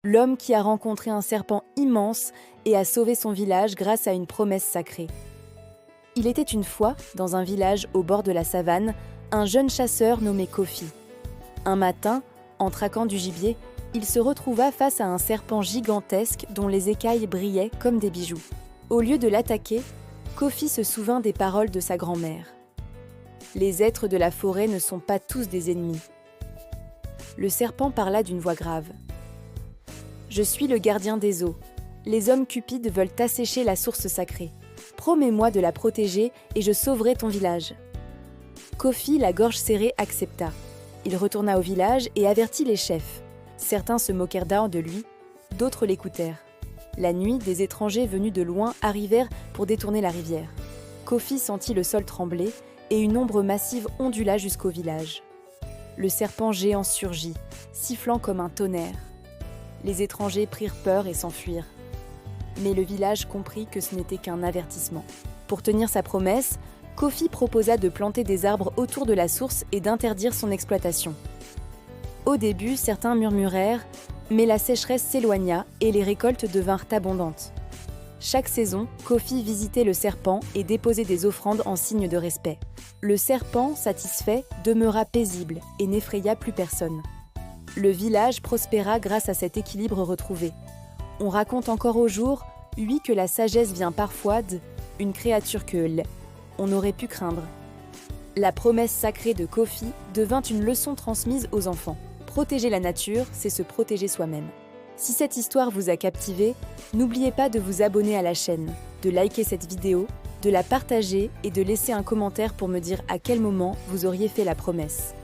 l'homme qui a rencontré un serpent immense et a sauvé son village grâce à une promesse sacrée. Il était une fois, dans un village au bord de la savane, un jeune chasseur nommé Kofi. Un matin, en traquant du gibier, il se retrouva face à un serpent gigantesque dont les écailles brillaient comme des bijoux. Au lieu de l'attaquer, Kofi se souvint des paroles de sa grand-mère. Les êtres de la forêt ne sont pas tous des ennemis. Le serpent parla d'une voix grave. « Je suis le gardien des eaux. Les hommes cupides veulent assécher la source sacrée. Promets-moi de la protéger et je sauverai ton village. » Kofi, la gorge serrée, accepta. Il retourna au village et avertit les chefs. Certains se moquèrent de lui, d'autres l'écoutèrent. La nuit, des étrangers venus de loin arrivèrent pour détourner la rivière. Kofi sentit le sol trembler et une ombre massive ondula jusqu'au village. Le serpent géant surgit, sifflant comme un tonnerre. Les étrangers prirent peur et s'enfuirent. Mais le village comprit que ce n'était qu'un avertissement. Pour tenir sa promesse, Kofi proposa de planter des arbres autour de la source et d'interdire son exploitation. Au début, certains murmurèrent, mais la sécheresse s'éloigna et les récoltes devinrent abondantes. Chaque saison, Kofi visitait le serpent et déposait des offrandes en signe de respect. Le serpent, satisfait, demeura paisible et n'effraya plus personne. Le village prospéra grâce à cet équilibre retrouvé. On raconte encore au jour, oui, que la sagesse vient parfois d'une créature que on aurait pu craindre. La promesse sacrée de Kofi devint une leçon transmise aux enfants. Protéger la nature, c'est se protéger soi-même. Si cette histoire vous a captivé, n'oubliez pas de vous abonner à la chaîne, de liker cette vidéo, de la partager et de laisser un commentaire pour me dire à quel moment vous auriez fait la promesse.